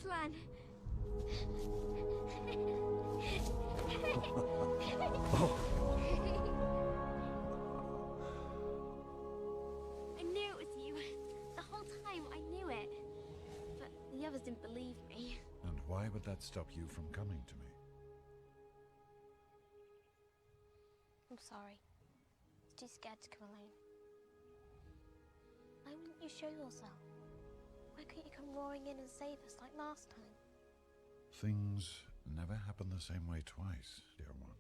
plan. I knew it was you. The whole time I knew it. But the others didn't believe me. And why would that stop you from coming to me? I'm sorry. I was too scared to come alone. Why wouldn't you show yourself? Why couldn't you come roaring in and save us like last time? Things never happen the same way twice, dear one.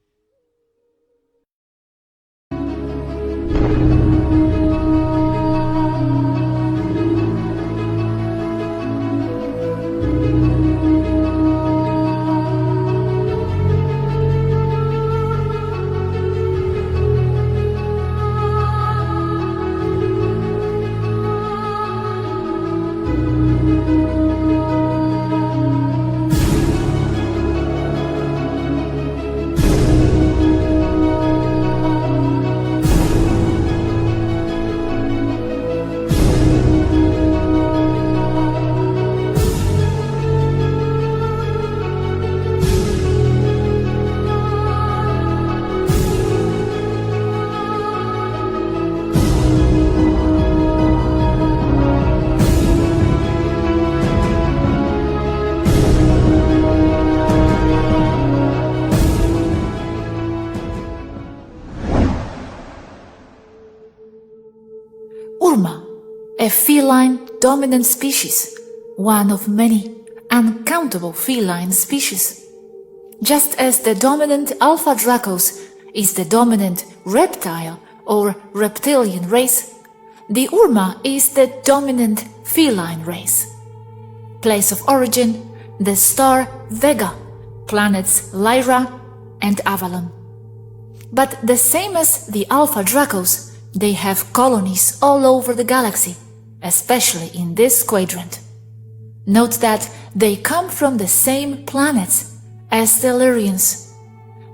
URMAH, a feline dominant species, one of many uncountable feline species. Just as the dominant Alpha Dracos is the dominant reptile or reptilian race, the URMAH is the dominant feline race. Place of origin, the star Vega, planets Lyra and Avalon. But the same as the Alpha Dracos, they have colonies all over the galaxy, especially in this quadrant. Note that they come from the same planets as the Lyrians.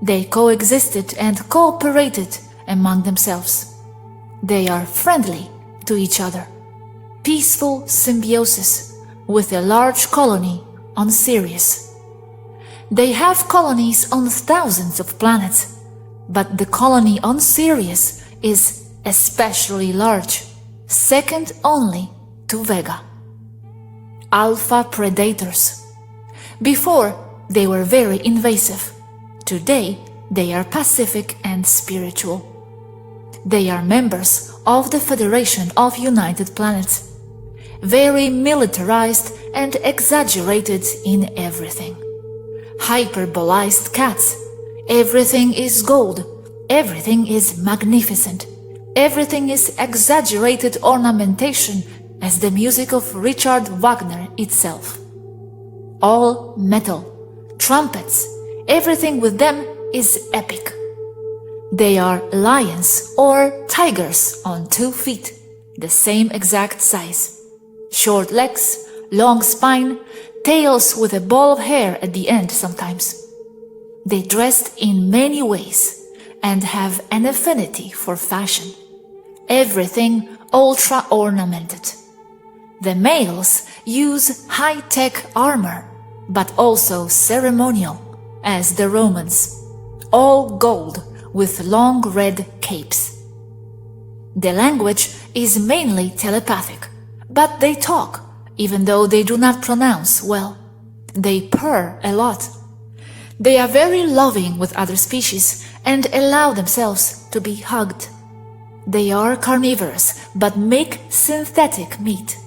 They coexisted and cooperated among themselves. They are friendly to each other. Peaceful symbiosis with a large colony on Sirius. They have colonies on thousands of planets, but the colony on Sirius is especially large, second only to Vega. Alpha predators. Before, they were very invasive. Today, they are pacific and spiritual. They are members of the Federation of United Planets, very militarized and exaggerated in everything. Hyperbolized cats. Everything is gold. Everything is magnificent. Everything is exaggerated ornamentation as the music of Richard Wagner itself. All metal, trumpets, everything with them is epic. They are lions or tigers on 2 feet, the same exact size. Short legs, long spine, tails with a ball of hair at the end sometimes. They dressed in many ways and have an affinity for fashion. Everything ultra-ornamented. The males use high-tech armor, but also ceremonial, as the Romans, all gold with long red capes. The language is mainly telepathic, but they talk, even though they do not pronounce well. They purr a lot. They are very loving with other species and allow themselves to be hugged. They are carnivorous, but make synthetic meat.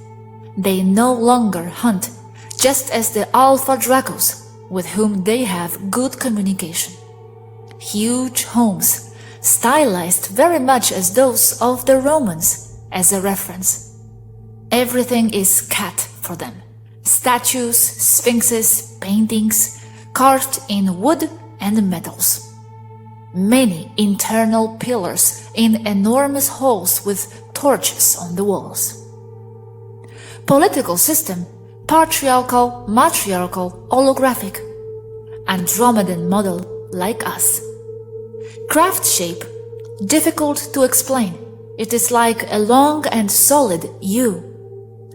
They no longer hunt, just as the Alpha Dracos, with whom they have good communication. Huge homes, stylized very much as those of the Romans, as a reference. Everything is cat for them. Statues, sphinxes, paintings, carved in wood and metals. Many internal pillars in enormous halls with torches on the walls. Political system, patriarchal, matriarchal, holographic. Andromedan model like us. Craft shape, difficult to explain. It is like a long and solid U.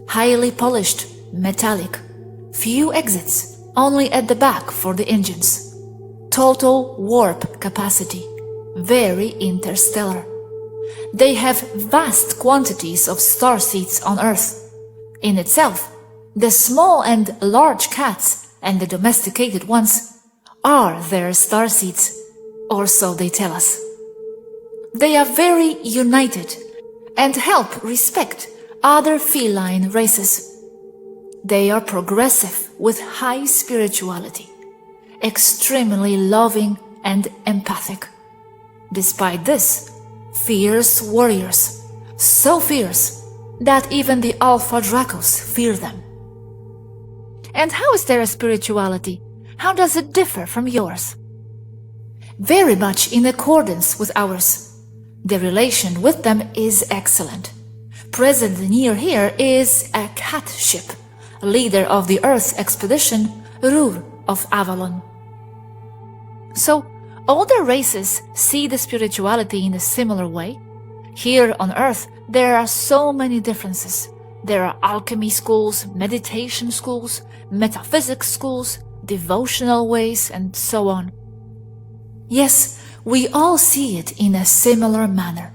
Highly polished, metallic. few exits, only at the back for the engines. Total warp capacity, very interstellar. They have vast quantities of starseeds on Earth. In itself, the small and large cats and the domesticated ones are their starseeds, or so they tell us. They are very united and help respect other feline races. They are progressive with high spirituality, extremely loving and empathic. Despite this, fierce warriors, so fierce that even the Alpha Dracos fear them. And how is their spirituality? How does it differ from yours? Very much in accordance with ours. The relation with them is excellent. Present near here is a cat ship, leader of the Earth expedition, Swaruu of Avalon. So, all the races see the spirituality in a similar way. Here on Earth, there are so many differences. There are alchemy schools, meditation schools, metaphysics schools, devotional ways, and so on. Yes, we all see it in a similar manner,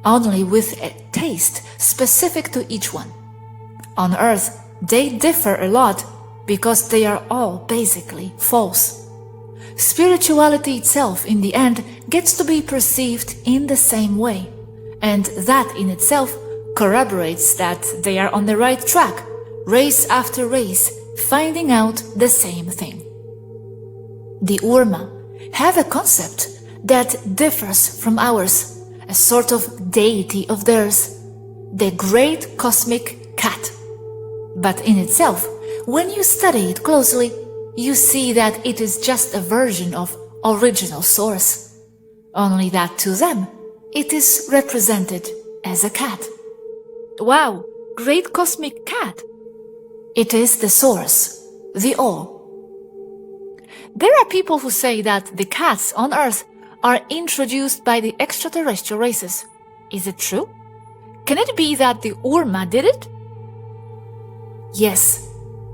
only with a taste specific to each one. On Earth, they differ a lot because they are all basically false. Spirituality itself, in the end, gets to be perceived in the same way, and that in itself corroborates that they are on the right track, race after race, finding out the same thing. The URMAH have a concept that differs from ours, a sort of deity of theirs, the great cosmic cat. But in itself, when you study it closely, you see that it is just a version of original source, only that to them it is represented as a cat. Wow, great cosmic cat! It is the source, the all. There are people who say that the cats on Earth are introduced by the extraterrestrial races. Is it true? Can it be that the URMAH did it? Yes,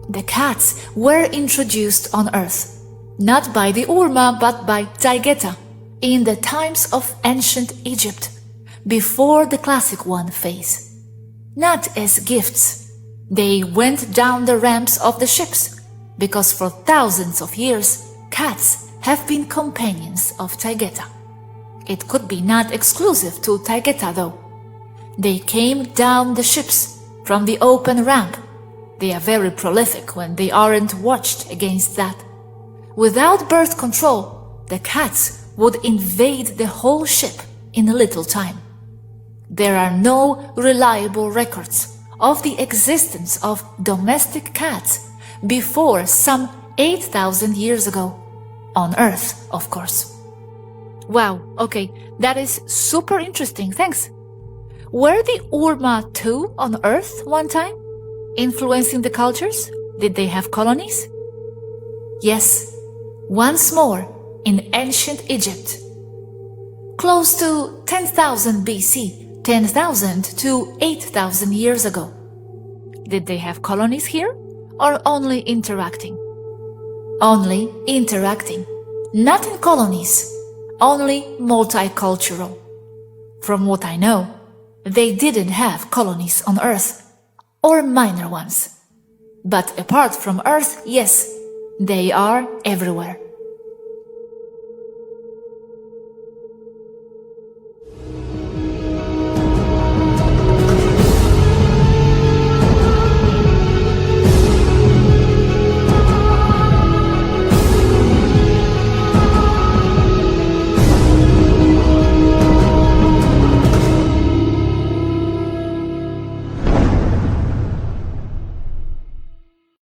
the cats were introduced on Earth, not by the URMAH but by Taygetan in the times of ancient Egypt, before the classic one phase. Not as gifts. They went down the ramps of the ships, because for thousands of years, cats have been companions of Taygetan. It could be not exclusive to Taygetan though. They came down the ships from the open ramp. They are very prolific when they aren't watched against that. Without birth control, the cats would invade the whole ship in a little time. There are no reliable records of the existence of domestic cats before some 8,000 years ago. On Earth, of course. Wow, okay, that is super interesting, thanks. Were the URMAH too on Earth one time? Influencing the cultures? Did they have colonies? Yes, once more in ancient Egypt. Close to 10,000 BC, 10,000 to 8,000 years ago. Did they have colonies here or only interacting? Only interacting, not in colonies, only multicultural. From what I know, they didn't have colonies on Earth, or minor ones. But apart from Earth, yes, they are everywhere.